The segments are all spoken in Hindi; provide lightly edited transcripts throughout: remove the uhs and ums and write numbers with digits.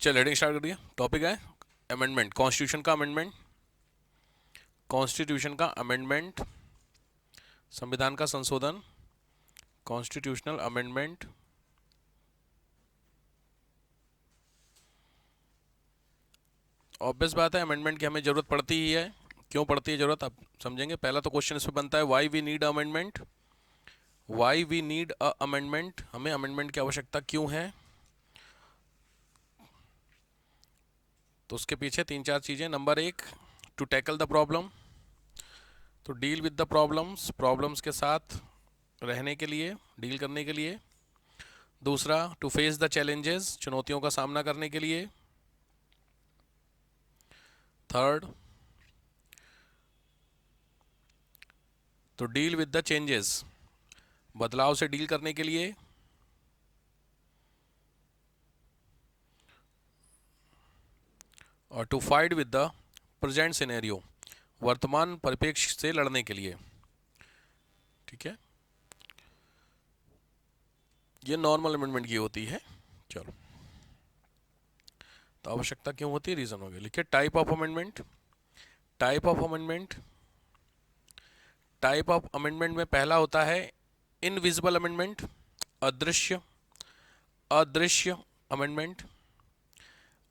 चल हेडिंग स्टार्ट करिए। टॉपिक है अमेंडमेंट, कॉन्स्टिट्यूशन का अमेंडमेंट। कॉन्स्टिट्यूशन का अमेंडमेंट, संविधान का संशोधन, कॉन्स्टिट्यूशनल अमेंडमेंट। ऑब्वियस बात है अमेंडमेंट की हमें जरूरत पड़ती ही है। क्यों पड़ती है जरूरत आप समझेंगे। पहला तो क्वेश्चन इस पे बनता है, why we need amendment. Why we need a amendment, हमें अमेंडमेंट की आवश्यकता क्यों है। तो उसके पीछे तीन चार चीजें। नंबर एक, टू टैकल द प्रॉब्लम, तो deal with the problems, problems के साथ रहने के लिए, डील करने के लिए। दूसरा, टू फेस द चैलेंजेस, चुनौतियों का सामना करने के लिए। थर्ड, तो डील विद द चेंजेस, बदलाव से डील करने के लिए। और to fight with the present scenario, वर्तमान परिप्रेक्ष्य से लड़ने के लिए। ठीक है, ये नॉर्मल अमेंडमेंट की होती है। चलो, तो आवश्यकता क्यों होती है, रीजन हो गया। लिखिए type of amendment. Type of amendment, type of amendment में पहला होता है इनविजिबल अमेंडमेंट, अदृश्य। अदृश्य अमेंडमेंट,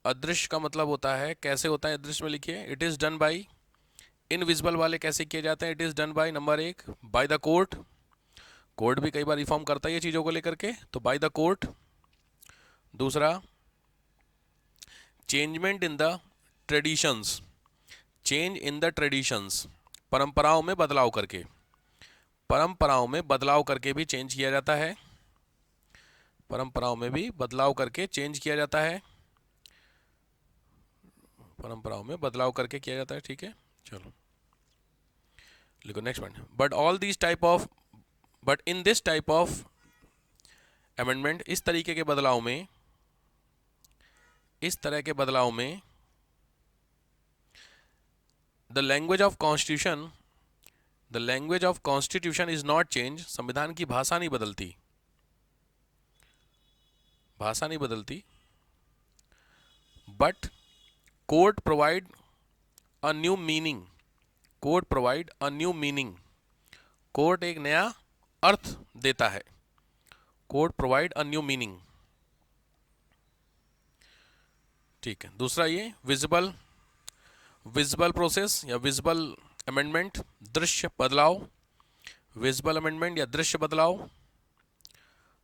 अदृश्य का मतलब होता है, कैसे होता है अदृश्य में, लिखिए it is done by. Invisible वाले कैसे किए जाते हैं, it is done by, number एक, बाय द कोर्ट। कोर्ट भी कई बार रिफॉर्म करता है ये चीजों को लेकर के, तो बाय द कोर्ट। दूसरा, changement in the traditions, change in the traditions, परंपराओं में बदलाव करके। परंपराओं में बदलाव करके भी चेंज किया जाता है। परंपराओं में भी बदलाव करके चेंज किया जाता है। परंपराओं में बदलाव करके किया जाता है। ठीक है, चलो लिखो next point. But all these type of, but in this type of amendment, इस तरीके के बदलाव में, इस तरह के बदलाव में, the language of constitution, the language of constitution is not change, संविधान की भाषा नहीं बदलती, भाषा नहीं बदलती। But court provide a new meaning, court provide a new meaning, court एक नया अर्थ देता है। Court provide a new meaning. ठीक है, दूसरा ये विजिबल, विजिबल प्रोसेस या विजिबल अमेंडमेंट, दृश्य बदलाव। विजिबल अमेंडमेंट या दृश्य बदलाव,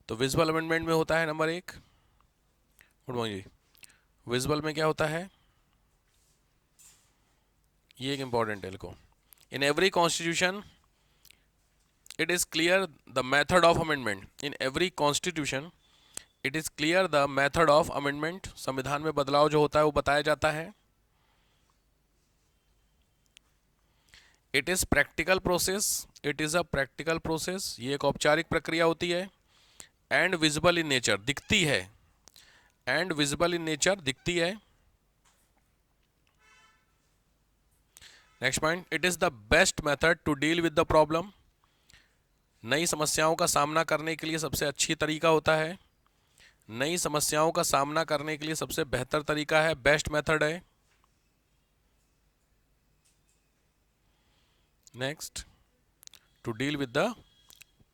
तो विजिबल अमेंडमेंट में होता है नंबर एक, गुड मॉर्निंग जी, विजिबल में क्या होता है, ये एक इंपॉर्टेंट है, लिखो। In every constitution it is clear the method of amendment, in every constitution it is clear the method of amendment, संविधान में बदलाव जो होता है वो बताया जाता है। it is practical process, it is a practical process, ये एक औपचारिक प्रक्रिया होती है। and visible in nature, दिखती है, and visible in nature, दिखती है। next point, it is the best method to deal with the problem, नई समस्याओं का सामना करने के लिए सबसे अच्छी तरीका होता है। नई समस्याओं का सामना करने के लिए सबसे बेहतर तरीका है, बेस्ट मेथड है। Next, to deal with the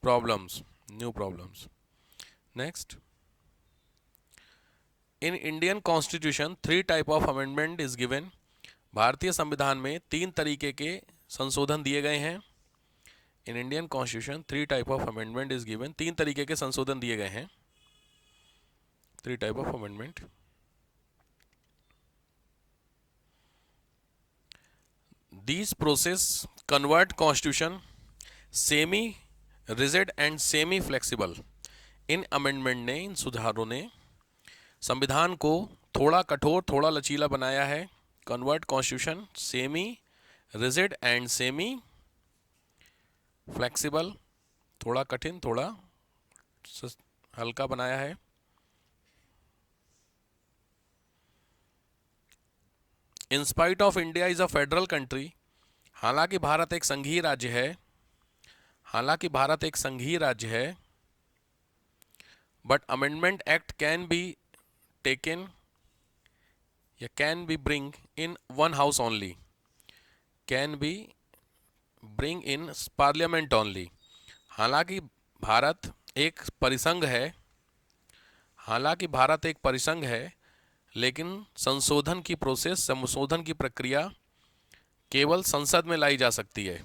problems, new problems. Next, in Indian constitution 3 type of amendment is given, भारतीय संविधान में 3 तरीके के संशोधन दिए गए हैं। इन Indian constitution 3 type of amendment is given, 3 तरीके के संशोधन दिए गए हैं। 3 type of amendment. These process convert constitution semi rigid and semi flexible. In amendment ने, इन सुधारों ने संविधान को थोड़ा कठोर थोड़ा लचीला बनाया है। Convert constitution semi rigid and semi flexible, थोड़ा कठिन थोड़ा हल्का बनाया है। In spite of India is a federal country, हालांकि भारत एक संघीय राज्य है, हालांकि भारत एक संघीय राज्य है। But amendment act can be taken या can be bring in one house only, can be bring in parliament only. हालांकि भारत एक परिसंघ है, हालांकि भारत एक परिसंघ है, लेकिन संशोधन की प्रोसेस, संशोधन की प्रक्रिया केवल संसद में लाई जा सकती है।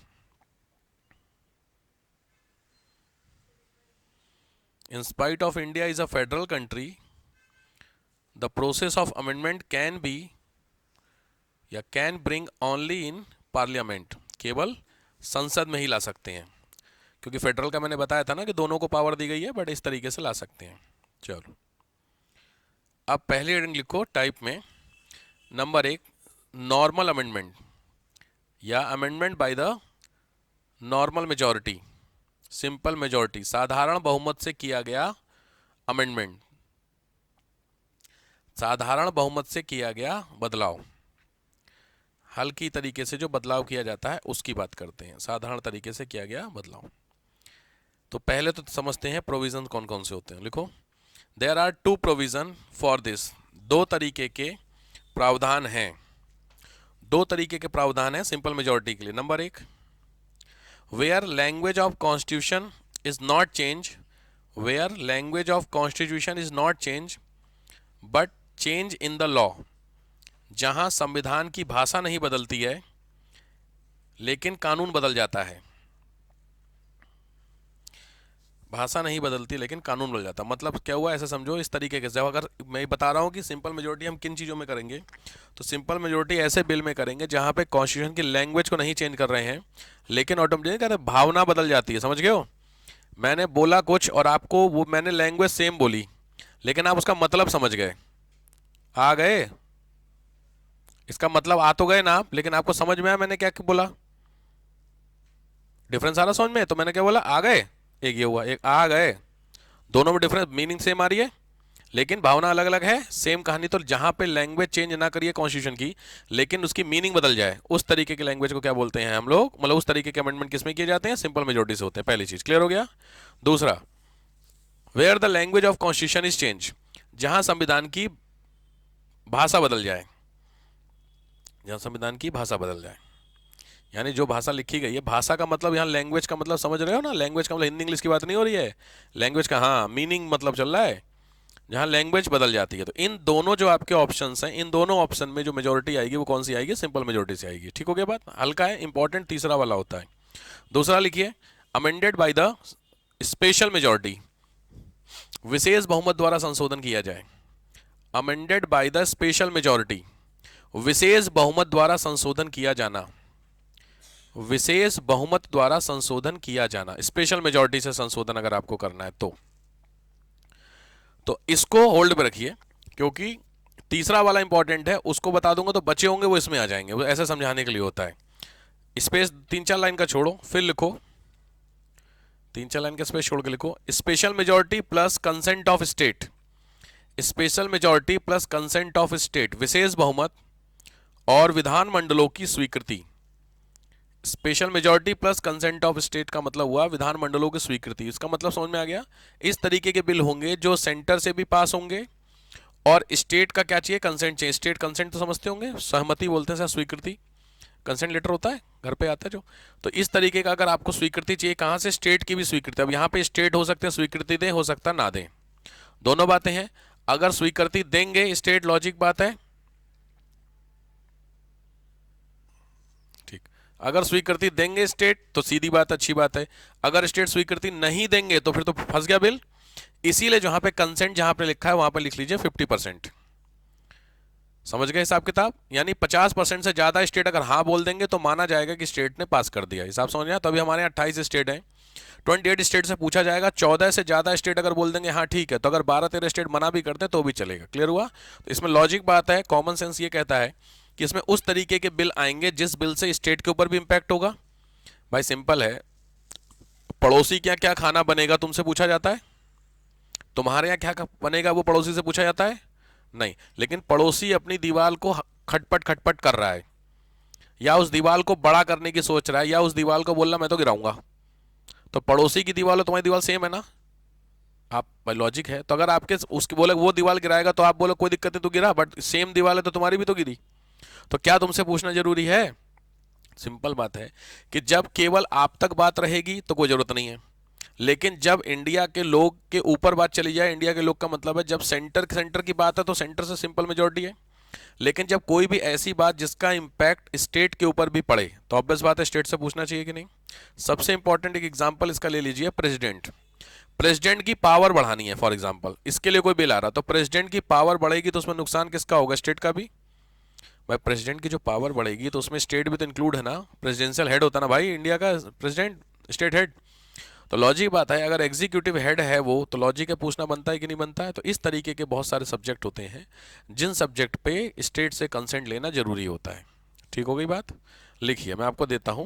In spite of India is a federal country, the process of amendment can be या can bring only in parliament, केवल संसद में ही ला सकते हैं, क्योंकि फेडरल का मैंने बताया था ना कि दोनों को पावर दी गई है, बट इस तरीके से ला सकते हैं। चलो अब पहली हेडिंग लिखो टाइप में। नंबर 1, नॉर्मल अमेंडमेंट या amendment by the normal majority, simple majority, साधारण बहुमत से किया गया अमेंडमेंट, साधारण बहुमत से किया गया बदलाव, हल्की तरीके से जो बदलाव किया जाता है उसकी बात करते हैं, साधारण तरीके से किया गया बदलाव। तो पहले तो समझते हैं प्रोविजन कौन कौन से होते हैं। लिखो, there are 2 provision for this, 2 तरीके के प्रावधान हैं, 2 तरीके के प्रावधान हैं सिंपल मेजॉरिटी के लिए। Number 1, where language of constitution is not change, where language of constitution is not change but change in the law, जहां संविधान की भाषा नहीं बदलती है लेकिन कानून बदल जाता है, भाषा नहीं बदलती लेकिन कानून बदल जाता। मतलब क्या हुआ, ऐसे समझो इस तरीके के, जब अगर मैं बता रहा हूँ कि सिंपल मेजोरिटी हम किन चीज़ों में करेंगे, तो सिंपल मेजोरिटी ऐसे बिल में करेंगे जहाँ पे कॉन्स्टिट्यूशन की लैंग्वेज को नहीं चेंज कर रहे हैं लेकिन ऑटोमेटिक कहते भावना बदल जाती है। समझ गए हो, मैंने बोला कुछ और आपको वो मैंने लैंग्वेज सेम बोली लेकिन आप उसका मतलब समझ गए, आ गए, इसका मतलब आ तो गए ना आप, लेकिन आपको समझ में आया मैंने क्या बोला, डिफरेंस आ रहा समझ में। तो मैंने क्या बोला, आ गए, एक ये हुआ, एक आ गए, दोनों में डिफरेंस, मीनिंग सेम आ रही है लेकिन भावना अलग अलग है, सेम कहानी। तो जहां पे लैंग्वेज चेंज ना करिए कॉन्स्टिट्यूशन की लेकिन उसकी मीनिंग बदल जाए, उस तरीके की लैंग्वेज को क्या बोलते हैं हम लोग, मतलब उस तरीके के अमेंडमेंट किसमें किए जाते हैं, सिंपल मेजोरिटी से होते हैं। पहली चीज क्लियर हो गया। दूसरा, where the language of constitution is change, जहां संविधान की भाषा बदल जाए, जहां संविधान की भाषा बदल जाए, यानी जो भाषा लिखी गई है, भाषा का मतलब यहाँ लैंग्वेज का मतलब समझ रहे हो ना, लैंग्वेज का मतलब हिंदी इंग्लिश की बात नहीं हो रही है, लैंग्वेज का हाँ मीनिंग मतलब चल रहा है, जहाँ लैंग्वेज बदल जाती है। तो इन दोनों जो आपके ऑप्शंस हैं, इन दोनों ऑप्शन में जो मेजोरिटी आएगी वो कौन सी आएगी, सिंपल मेजोरिटी से आएगी। ठीक हो गया बात, हल्का है, इंपॉर्टेंट तीसरा वाला होता है। दूसरा लिखिए, amended by the special majority, विशेष बहुमत द्वारा संशोधन किया जाए, amended by the special majority, विशेष बहुमत द्वारा संशोधन किया जाना, विशेष बहुमत द्वारा संशोधन किया जाना, स्पेशल मेजोरिटी से संशोधन अगर आपको करना है तो इसको होल्ड पे रखिए, क्योंकि तीसरा वाला इंपॉर्टेंट है, उसको बता दूंगा तो बचे होंगे वो इसमें आ जाएंगे, वो ऐसे समझाने के लिए होता है। स्पेस 3-4 लाइन का छोड़ो, फिर लिखो 3-4 लाइन का स्पेस छोड़ के लिखो, special majority plus consent of state, special majority plus consent of state, विशेष बहुमत और विधानमंडलों की स्वीकृति। Special majority plus consent of state का मतलब हुआ विधानमंडलों की स्वीकृति। इसका मतलब समझ में आ गया, इस तरीके के बिल होंगे जो सेंटर से भी पास होंगे और स्टेट का क्या चाहिए, कंसेंट चाहिए। स्टेट कंसेंट तो समझते होंगे, सहमति बोलते हैं, स्वीकृति, कंसेंट लेटर होता है घर पे आता है जो। तो इस तरीके का अगर आपको स्वीकृति चाहिए, कहां से, स्टेट की भी स्वीकृति। अब यहाँ पे स्टेट हो सकते हैं स्वीकृति दें, हो सकता ना दें, दोनों बातें हैं। अगर स्वीकृति देंगे स्टेट, लॉजिक बात है, ठीक, अगर स्वीकृति देंगे स्टेट तो सीधी बात, अच्छी बात है। अगर स्टेट स्वीकृति नहीं देंगे तो फिर तो फंस गया बिल। इसीलिए जहां पे कंसेंट जहां पे लिखा है वहां पे लिख लीजिए 50%। समझ गए हिसाब किताब, यानी 50% से ज्यादा स्टेट अगर हाँ बोल देंगे तो माना जाएगा कि स्टेट ने पास कर दिया। हिसाब समझ आया। तो अभी हमारे यहाँ 28 स्टेट हैं, 28 स्टेट से पूछा जाएगा, 14 से ज्यादा स्टेट अगर बोल देंगे हाँ ठीक है, तो अगर 12-13 स्टेट मना भी करते तो भी चलेगा। क्लियर हुआ। तो इसमें लॉजिक बात है, कॉमन सेंस ये कहता है कि इसमें उस तरीके के बिल आएंगे जिस बिल से स्टेट के ऊपर भी इंपैक्ट होगा। भाई सिंपल है, पड़ोसी क्या क्या खाना बनेगा तुमसे पूछा जाता है, तुम्हारे यहाँ क्या बनेगा वो पड़ोसी से पूछा जाता है नहीं, लेकिन पड़ोसी अपनी दीवार को खटपट खटपट कर रहा है, या उस दीवार को बड़ा करने की सोच रहा है, या उस दीवार को बोल रहा मैं तो गिराऊंगा, तो पड़ोसी की दीवार और तुम्हारी दीवार सेम है ना, आप भाई लॉजिक है, तो अगर आपके उसके बोले वो दीवार गिराएगा तो आप बोले कोई दिक्कत नहीं, तो गिरा, बट सेम दीवार है तो तुम्हारी भी तो गिरी। तो क्या तुमसे पूछना जरूरी है? सिंपल बात है कि जब केवल आप तक बात रहेगी तो कोई जरूरत नहीं है, लेकिन जब इंडिया के लोग के ऊपर बात चली जाए, इंडिया के लोग का मतलब है जब सेंटर सेंटर की बात है तो सेंटर से सिंपल मेजोरिटी है। लेकिन जब कोई भी ऐसी बात जिसका इंपैक्ट स्टेट के ऊपर भी पड़े तो ऑब्वियस बात है स्टेट से पूछना चाहिए कि नहीं। सबसे इंपॉर्टेंट एक एग्जांपल इसका ले लीजिए, प्रेसिडेंट। प्रेसिडेंट की पावर बढ़ानी है फॉर एग्जांपल, इसके लिए कोई बिल आ रहा, तो प्रेसिडेंट की पावर बढ़ेगी तो उसमें नुकसान किसका होगा? स्टेट का भी। भाई प्रेसिडेंट की जो पावर बढ़ेगी तो उसमें स्टेट भी तो इंक्लूड है ना, प्रेसिडेंशियल हेड होता ना भाई इंडिया का प्रेसिडेंट, स्टेट हेड। तो लॉजिक बात है, अगर एग्जीक्यूटिव हेड है वो, तो लॉजिक है पूछना बनता है कि नहीं बनता है। तो इस तरीके के बहुत सारे सब्जेक्ट होते हैं जिन सब्जेक्ट पे स्टेट से कंसेंट लेना जरूरी होता है। ठीक हो गई बात? लिखिए मैं आपको देता हूं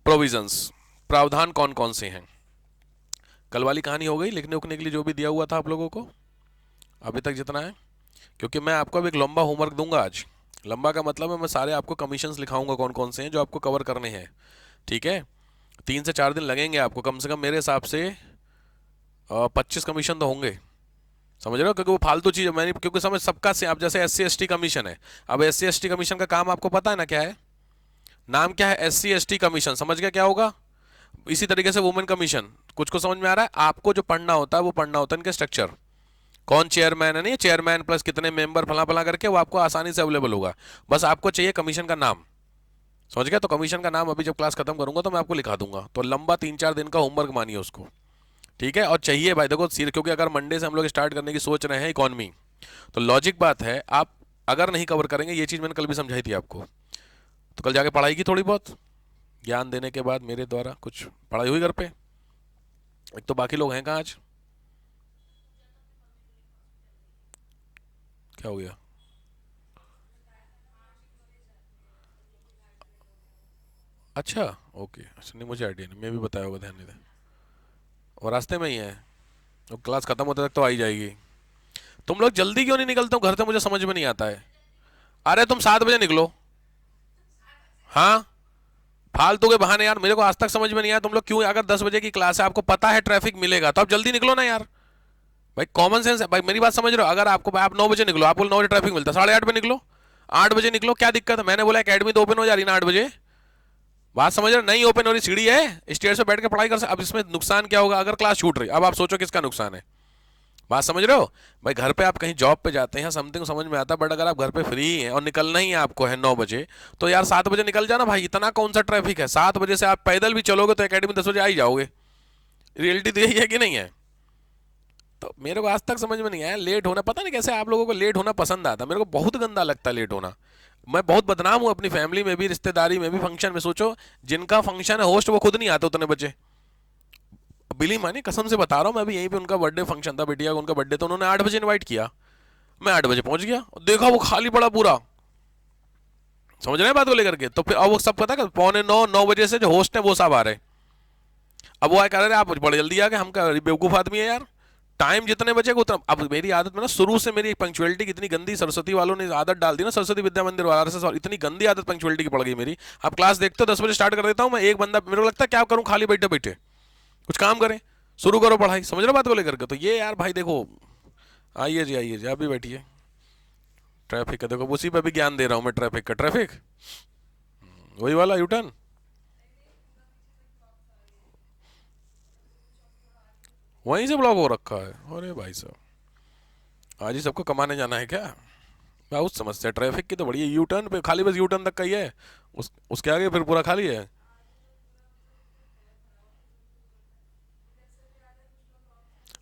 प्रोविजंस, प्रावधान कौन कौन से हैं। कल वाली कहानी हो गई लिखने उखने के लिए जो भी दिया हुआ था आप लोगों को अभी तक जितना है, क्योंकि मैं आपको अब एक लंबा होमवर्क दूंगा आज। लंबा का मतलब है मैं सारे आपको कमीशंस लिखाऊंगा कौन कौन से हैं जो आपको कवर करने हैं। ठीक है, 3 से 4 दिन लगेंगे आपको कम से कम, मेरे हिसाब से 25 कमीशन तो होंगे, समझ रहे हो, क्योंकि वो फालतू चीज़ मैंने, क्योंकि समझ सबका से आप जैसे SC ST कमीशन है। अब SC ST कमीशन का काम आपको पता है ना क्या है? नाम क्या है? SC ST कमीशन, समझ गया क्या होगा? इसी तरीके से वुमेन कमीशन, कुछ को समझ में आ रहा है? आपको जो पढ़ना होता है वो पढ़ना होता है इनके स्ट्रक्चर, कौन चेयरमैन है, नहीं चेयरमैन प्लस कितने मेंबर फला फला करके, वो आपको आसानी से अवेलेबल होगा। बस आपको चाहिए कमीशन का नाम, समझ गया? तो कमीशन का नाम अभी जब क्लास खत्म करूंगा तो मैं आपको लिखा दूंगा, तो लंबा 3 4 दिन का होमवर्क मानिए उसको। ठीक है, और चाहिए भाई देखो सिर, क्योंकि अगर मंडे से हम लोग स्टार्ट करने की सोच रहे हैं इकॉनमी, तो लॉजिक बात है आप अगर नहीं कवर करेंगे, ये चीज़ मैंने कल भी समझाई थी आपको, तो कल जाके पढ़ाई की थोड़ी बहुत, ज्ञान देने के बाद मेरे द्वारा कुछ पढ़ाई हुई घर पे। एक तो बाकी लोग हैं कहाँ आज? क्या हो गया? अच्छा, ओके, अच्छा नहीं मुझे आइडिया नहीं, मैं भी बताया होगा, ध्यान नहीं दे। और रास्ते में ही है, तो क्लास खत्म होते तक तो आ ही जाएगी। तुम लोग जल्दी क्यों नहीं निकलते हो घर से, मुझे समझ में नहीं आता है। अरे तुम 7 बजे निकलो। हाँ, फालतू के बहाने यार, मेरे को आज तक समझ में नहीं आया तुम लोग क्यों, अगर 10 बजे की क्लास है आपको पता है ट्रैफिक मिलेगा तो आप जल्दी निकलो ना यार। भाई कॉमन सेंस है भाई, मेरी बात समझ रहे हो? अगर आपको आप 9 बजे निकलो, आपको 9 बजे ट्रैफिक मिलता है, 8:30 पे निकलो, 8 बजे निकलो, क्या दिक्कत है? मैंने बोला एकेडमी तो ओपन हो जा रही ना 8 बजे, बात समझ रहे हो? नहीं ओपन हो रही, सीढ़ी है, स्टेयर्स पे बैठ के पढ़ाई कर सकते। अब इसमें नुकसान क्या होगा अगर क्लास छूट रही? अब आप सोचो किसका नुकसान है, बात समझ रहे हो? भाई घर पे आप कहीं जॉब पे जाते हैं समथिंग समझ में आता है, बट अगर आप घर पे फ्री हैं और निकलना ही है आपको है 9 बजे, तो यार 7 बजे निकल जाना भाई, इतना कौन सा ट्रैफिक है? 7 बजे से आप पैदल भी चलोगे तो एकेडमी 10 बजे आ ही जाओगे। रियलिटी तो यही है कि नहीं है? तो मेरे को आज तक समझ में नहीं आया लेट होना, पता नहीं कैसे आप लोगों को लेट होना पसंद आता है, मेरे को बहुत गंदा लगता है लेट होना। मैं बहुत बदनाम हूँ अपनी फैमिली में भी, रिश्तेदारी में भी, फंक्शन में। सोचो जिनका फंक्शन है होस्ट वो खुद नहीं आते उतने बजे, बिली मानी कसम से बता रहा हूँ। मैं भी यहीं पे उनका बर्थडे फंक्शन था, बिटिया का उनका बर्थडे, तो उन्होंने 8 बजे इनवाइट किया, मैं 8 बजे पहुंच गया और देखा वो खाली पड़ा पूरा। समझ रहे हैं बात को लेकर के? तो फिर अब वो सब पता है 8:45 9 बजे से जो होस्ट है वो सब आ रहे हैं। अब वो आए कह रहे आप बड़े जल्दी आ गए, हम क्या बेवकूफ आदमी है यार, टाइम जितने बचे को उतना। अब मेरी आदत में ना शुरू से मेरी पंक्चुअलिटी की इतनी गंदी, सरस्वती वालों ने आदत डाल दी ना, सरस्वती विद्या मंदिर वाला से, इतनी गंदी आदत पंक्चुअलिटी की पड़ गई मेरी। अब क्लास देखते हो 10 बजे स्टार्ट कर देता हूँ मैं, एक बंदा मेरे को लगता है क्या करूँ, खाली बैठे बैठे कुछ काम करें, शुरू करो पढ़ाई। समझ रहे हो बात को लेकर के? तो ये यार भाई देखो, आइए जी आप भी बैठिए। ट्रैफिक का देखो, उसी पे भी ज्ञान दे रहा हूँ मैं, ट्रैफिक का, ट्रैफिक वही वाला यूटर्न। वहीं से ब्लॉक हो रखा है, अरे भाई साहब आज ही सबको कमाने जाना है क्या? बहुत समस्या ट्रैफिक की तो बड़ी है, यू टर्न पे खाली, बस यू टर्न तक का ही है, उसके आगे फिर पूरा खाली है।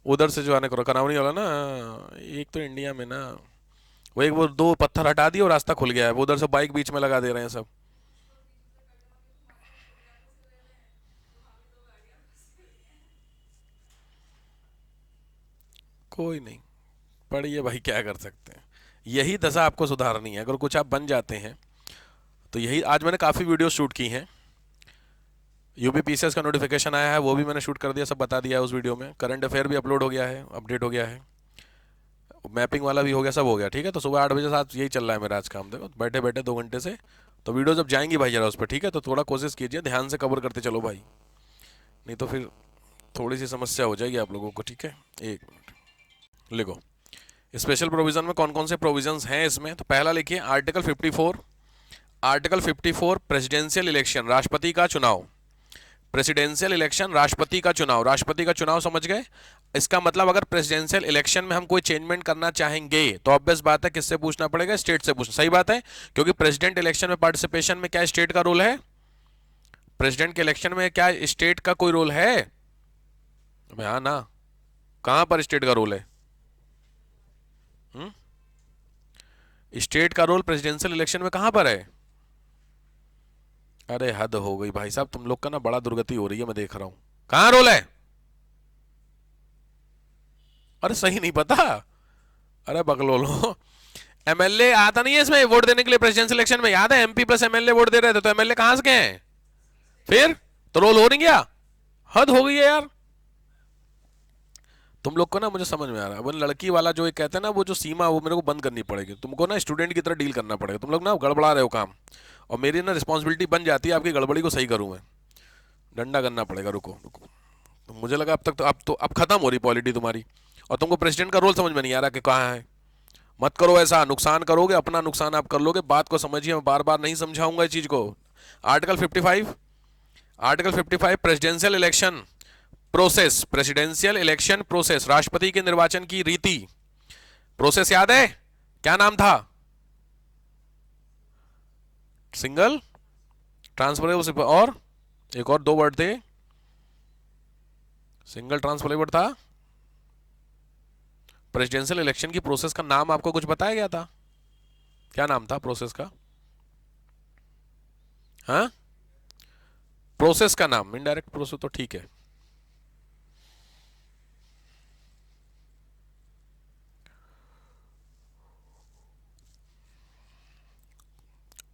उधर से जो आने को कनावनी वाला ना, एक तो इंडिया में ना, वो एक वो 2 पत्थर हटा दिए और रास्ता खुल गया है, वो उधर से बाइक बीच में लगा दे रहे हैं सब। कोई नहीं, पढ़िए भाई, क्या कर सकते हैं। यही दशा आपको सुधारनी है, अगर कुछ आप बन जाते हैं तो यही। आज मैंने काफ़ी वीडियो शूट की हैं, यूपीपीसीएस का नोटिफिकेशन आया है वो भी मैंने शूट कर दिया, सब बता दिया है उस वीडियो में। करंट अफेयर भी अपलोड हो गया है, अपडेट हो गया है, मैपिंग वाला भी हो गया, सब हो गया। ठीक है, तो सुबह 8 बजे साथ यही चल रहा है मेरा आज काम, देखो बैठे बैठे 2 घंटे से। तो वीडियो जब जाएंगी भाई जरा उस पर, ठीक है, तो थोड़ा कोशिश कीजिए ध्यान से कवर करते चलो भाई, नहीं तो फिर थोड़ी सी समस्या हो जाएगी आप लोगों को, ठीक है। एक मिनट लिखो, स्पेशल प्रोविजन में कौन कौन से प्रोविजंस हैं इसमें। तो पहला लिखिए आर्टिकल 54। आर्टिकल 54 प्रेसिडेंशियल इलेक्शन, राष्ट्रपति का चुनाव। प्रेसिडेंशियल इलेक्शन, राष्ट्रपति का चुनाव। राष्ट्रपति का चुनाव समझ गए। इसका मतलब अगर प्रेसिडेंशियल इलेक्शन में हम कोई चेंजमेंट करना चाहेंगे तो ऑब्वियस बात है किससे पूछना पड़ेगा, स्टेट से पूछना। सही बात है, क्योंकि प्रेसिडेंट इलेक्शन में पार्टिसिपेशन में क्या स्टेट का रोल है? प्रेसिडेंट के इलेक्शन में क्या स्टेट का कोई रोल है? हाँ ना, कहां पर स्टेट का रोल है? स्टेट का रोल प्रेसिडेंशियल इलेक्शन में कहां पर है? अरे हद हो गई भाई साहब, तुम लोग का ना बड़ा दुर्गति हो रही है, मैं देख रहा हूं। कहां रोल है? अरे सही नहीं पता? अरे बकलोलो, एमएलए आता नहीं है इसमें वोट देने के लिए प्रेसिडेंशियल इलेक्शन में, याद है? एमपी प्लस एमएलए वोट दे रहे थे, तो एमएलए कहां से गए हैं फिर? तो रोल हो नहीं गया? हद हो गई है यार तुम लोग को ना। मुझे समझ में आ रहा है वो लड़की वाला जो एक कहते हैं ना, वो जो सीमा, वो मेरे को बंद करनी पड़ेगी। तुमको ना स्टूडेंट की तरह डील करना पड़ेगा। तुम लोग ना गड़बड़ा रहे हो काम, और मेरी ना रिस्पॉन्सिबिलिटी बन जाती है आपकी गड़बड़ी को सही करूं मैं। डंडा करना पड़ेगा। रुको रुको, तो मुझे लगा अब तक तो अब खत्म हो रही पॉलिटी तुम्हारी, और तुमको प्रेसिडेंट का रोल समझ में नहीं आ रहा कि कहाँ है। मत करो ऐसा, नुकसान करोगे, अपना नुकसान आप कर लोगे। बात को समझिए, मैं बार बार नहीं समझाऊंगा इस चीज को। Article 55, article 55 presidential election process, presidential election process, राष्ट्रपति के निर्वाचन की रीति। प्रोसेस याद है क्या नाम था? सिंगल ट्रांसफरेबल, और एक और दो वर्ड थे। सिंगल ट्रांसफरेबल था। प्रेसिडेंशियल इलेक्शन की प्रोसेस का नाम आपको कुछ बताया गया था? क्या नाम था प्रोसेस का? हाँ, प्रोसेस का नाम इनडायरेक्ट प्रोसेस तो ठीक है।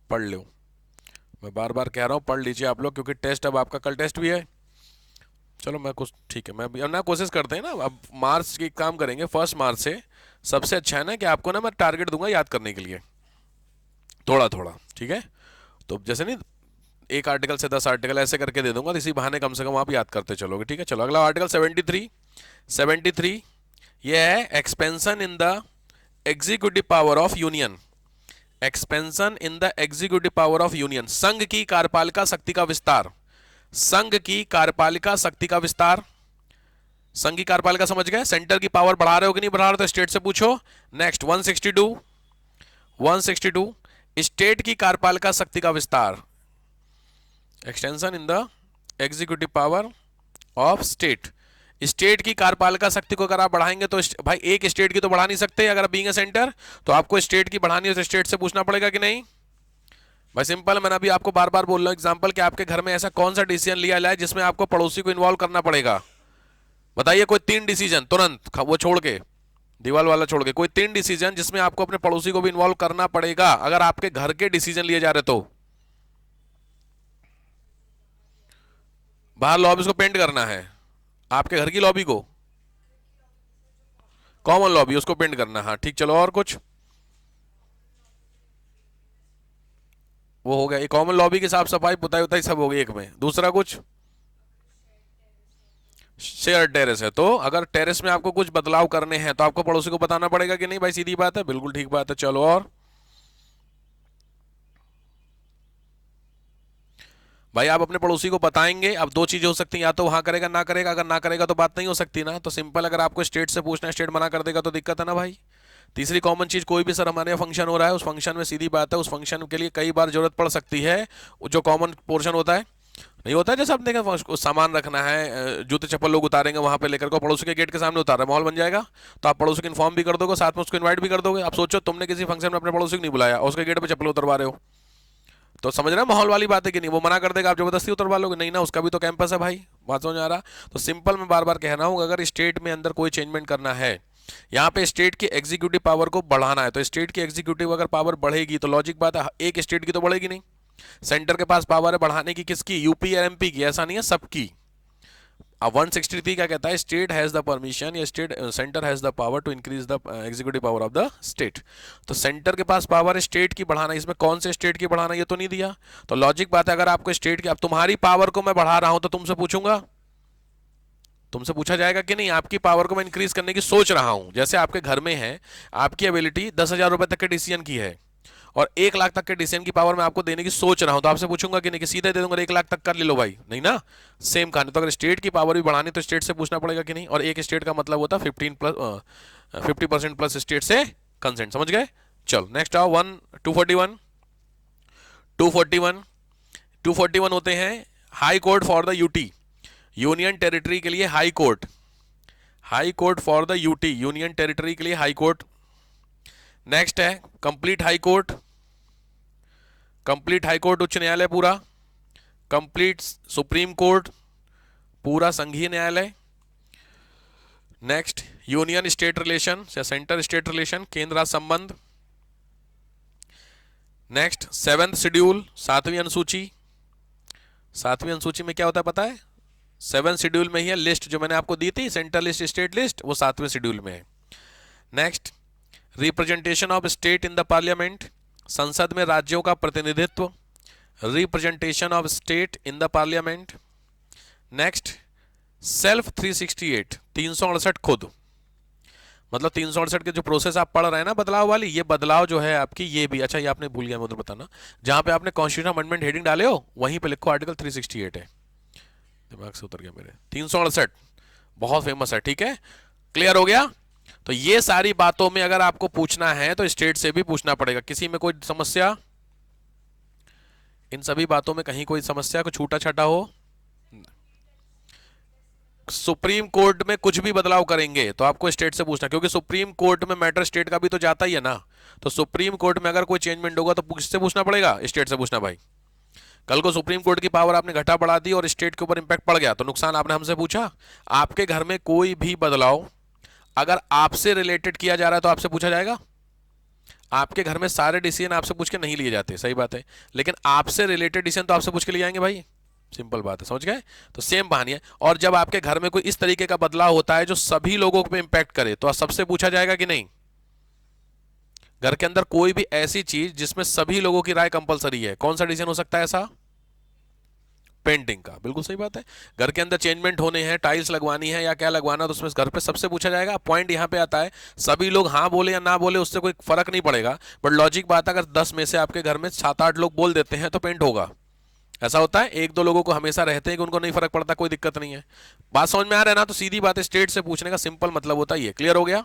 पढ़ लो, मैं बार बार कह रहा हूं पढ़ लीजिए आप लोग, क्योंकि टेस्ट अब आपका, कल टेस्ट भी है। चलो मैं कुछ ठीक है, मैं अब ना कोशिश करते हैं ना, अब मार्च की काम करेंगे 1 मार्च से। सबसे अच्छा है ना कि आपको ना मैं टारगेट दूंगा याद करने के लिए थोड़ा थोड़ा, ठीक है? तो जैसे नहीं, एक आर्टिकल से 10 आर्टिकल ऐसे करके दे दूंगा, तो इसी बहाने कम से कम आप याद करते चलोगे, ठीक है? चलो अगला आर्टिकल 73। 73 ये है expansion in the executive power of union. Expansion in the executive power of union, संघ की कार्यपालिका शक्ति का विस्तार। संघ की कार्यपालिका शक्ति का विस्तार। संघ की कार्यपालिका समझ गए? सेंटर की पावर बढ़ा रहे हो कि नहीं बढ़ा रहे हो, तो स्टेट से पूछो। नेक्स्ट 162, 162 स्टेट की कार्यपालिका शक्ति का विस्तार। Extension in the executive power of state. State की कार्यपालिका शक्ति को अगर आप बढ़ाएंगे तो भाई एक स्टेट की तो बढ़ा नहीं सकते, अगर बीइंग ए सेंटर, तो आपको स्टेट की बढ़ानी है तो स्टेट से पूछना पड़ेगा कि नहीं? भाई सिंपल, मैंने अभी आपको बार बार बोल रहा हूं एग्जांपल कि आपके घर में ऐसा कौन सा डिसीजन लिया जाए जिसमें आपको पड़ोसी को इन्वॉल्व करना पड़ेगा? बताइए कोई 3 डिसीजन तुरंत, वो छोड़ के, दीवाल वाला छोड़ के, कोई 3 डिसीजन जिसमें आपको अपने पड़ोसी को भी इन्वॉल्व करना पड़ेगा अगर आपके घर के डिसीजन लिए जा रहे तो। बाहर लॉबी को पेंट करना है, आपके घर की लॉबी को, कॉमन लॉबी उसको पेंट करना। हाँ ठीक, चलो और कुछ? वो हो गया, एक कॉमन लॉबी की साफ सफाई पुताई उताई सब हो गई एक में। दूसरा कुछ? शेयर टेरेस है, तो अगर टेरेस में आपको कुछ बदलाव करने हैं तो आपको पड़ोसी को बताना पड़ेगा कि नहीं? भाई सीधी बात है, बिल्कुल ठीक बात है। चलो और भाई आप अपने पड़ोसी को बताएंगे। अब दो चीजें हो सकती हैं, या तो वहां करेगा ना करेगा, अगर ना करेगा तो बात नहीं हो सकती ना। तो सिंपल, अगर आपको स्टेट से पूछना है, स्टेट मना कर देगा तो दिक्कत है ना भाई। तीसरी कॉमन चीज, कोई भी सर हमारे यहाँ फंक्शन हो रहा है, उस फंक्शन में सीधी बात है उस फंक्शन के लिए कई बार जरूरत पड़ सकती है जो कॉमन पोर्शन होता है, नहीं होता है जैसे आपने कहा सामान रखना है, जूते चप्पल लोग उतारेंगे वहां पे लेकर के, पड़ोसी के गेट के सामने उतार रहे, माहौल बन जाएगा। तो आप पड़ोसी को इन्फॉर्म भी कर दोगे, साथ में उसको इन्वाइट भी कर दोगे। आप सोचो तुमने किसी फंक्शन में अपने पड़ोसी को नहीं बुलाया और उसके गेट पे चप्पल उतरवा रहे हो, तो समझ रहे हैं माहौल वाली बात है कि नहीं? वो मना कर देगा, आप जबरदस्ती उतरवा लोगे, नहीं ना, उसका भी तो कैंपस है भाई। बात समझ आ रहा? तो सिंपल मैं बार बार कह रहा हूं, अगर स्टेट में अंदर कोई चेंजमेंट करना है, यहाँ पे स्टेट की एग्जीक्यूटिव पावर को बढ़ाना है, तो स्टेट की एग्जीक्यूटिव अगर पावर बढ़ेगी तो लॉजिक बात है एक स्टेट की तो बढ़ेगी नहीं। सेंटर के पास पावर है बढ़ाने की, किसकी? यूपी या एमपी की, ऐसा नहीं है, सबकी। अब 163 क्या कहता है? स्टेट हैज द परमिशन, या state center has the power to increase the executive power of the state. तो सेंटर के पास पावर है स्टेट की बढ़ाना, इसमें कौन से स्टेट की बढ़ाना ये तो नहीं दिया। तो लॉजिक बात है, अगर आपको स्टेट की, अब तुम्हारी पावर को मैं बढ़ा रहा हूं तो तुमसे पूछूंगा तुमसे पूछा जाएगा कि नहीं आपकी पावर को मैं इंक्रीज करने की सोच रहा हूं। जैसे आपके घर में है, आपकी एबिलिटी 10,000 रुपए तक के डिसीजन की है और 1 लाख तक के डिसीजन की पावर मैं आपको देने की सोच रहा हूं, तो आपसे पूछूंगा कि नहीं कि सीधे दे दूंगा 1 लाख तक कर ले लो भाई, नहीं ना। सेम कहानी। तो अगर स्टेट की पावर भी बढ़ानी तो स्टेट से पूछना पड़ेगा कि नहीं, और एक स्टेट का मतलब होता है 50% प्लस स्टेट से कंसेंट। समझ गए? चलो नेक्स्ट आओ। 241 241 241 होते हैं high court for the UT, union territory के लिए high court. High court for the UT, union territory के लिए हाई कोर्ट। नेक्स्ट है complete high court, complete high court उच्च न्यायालय पूरा। कंप्लीट सुप्रीम कोर्ट, पूरा संघीय न्यायालय। नेक्स्ट यूनियन स्टेट रिलेशन या सेंटर स्टेट रिलेशन, केंद्र राज्य संबंध। नेक्स्ट 7th शेड्यूल, 7वीं अनुसूची। 7वीं अनुसूची में क्या होता है पता है? 7th शेड्यूल में ही है लिस्ट जो मैंने आपको दी थी, सेंट्रल लिस्ट स्टेट लिस्ट, वो 7वें शेड्यूल में है। Next representation of state in the parliament, संसद में राज्यों का प्रतिनिधित्व। Representation of state in the parliament. Next self 368, 368 खुद, मतलब 368 के जो प्रोसेस आप पढ़ रहे हैं ना बदलाव वाली, ये बदलाव जो है आपकी ये भी, अच्छा ये आपने भूल गया मुझे बताना, जहां पे आपने कॉन्स्टिट्यूशन अमेंडमेंट हेडिंग डाले हो वहीं पे लिखो आर्टिकल 368 है। दिमाग से उतर गया मेरे। 368 बहुत फेमस है, ठीक है, क्लियर हो गया। तो ये सारी बातों में अगर आपको पूछना है तो स्टेट से भी पूछना पड़ेगा। किसी में कोई समस्या? इन सभी बातों में कहीं कोई समस्या, को छूटा छाटा हो? सुप्रीम कोर्ट में कुछ भी बदलाव करेंगे तो आपको स्टेट से पूछना, क्योंकि सुप्रीम कोर्ट में मैटर स्टेट का भी तो जाता ही है ना। तो सुप्रीम कोर्ट में अगर कोई चेंजमेंट होगा तो किससे पूछना पड़ेगा? स्टेट से पूछना भाई। कल को सुप्रीम कोर्ट की पावर आपने घटा बढ़ा दी और स्टेट के ऊपर इंपैक्ट पड़ गया तो नुकसान आपने हमसे पूछा। आपके घर में कोई भी बदलाव अगर आपसे रिलेटेड किया जा रहा है तो आपसे पूछा जाएगा। आपके घर में सारे डिसीजन आपसे पूछ के नहीं लिए जाते, सही बात है, लेकिन आपसे रिलेटेड डिसीजन तो आपसे पूछ के लिए जाएंगे भाई। सिंपल बात है, समझ गए? तो सेम कहानी है। और जब आपके घर में कोई इस तरीके का बदलाव होता है जो सभी लोगों पे इंपैक्ट करे तो सबसे पूछा जाएगा कि नहीं? घर के अंदर कोई भी ऐसी चीज जिसमें सभी लोगों की राय कंपलसरी है, कौन सा डिसीजन हो सकता है ऐसा? पेंटिंग का, बिल्कुल सही बात है। घर के अंदर चेंजमेंट होने हैं, टाइल्स लगवानी है या क्या लगवाना, तो उसमें घर पे सबसे पूछा जाएगा। पॉइंट यहां पे आता है, सभी लोग हाँ बोले या ना बोले उससे कोई फर्क नहीं पड़ेगा, बट लॉजिक बात है, अगर 10 में से आपके घर में 7-8 लोग बोल देते हैं तो पेंट होगा। ऐसा होता है, 1-2 लोगों को हमेशा रहते हैं कि उनको नहीं फर्क पड़ता, कोई दिक्कत नहीं है। बात समझ में आ रहा है ना? तो सीधी बात है, स्टेट से पूछने का सिंपल मतलब होता है ये। क्लियर हो गया?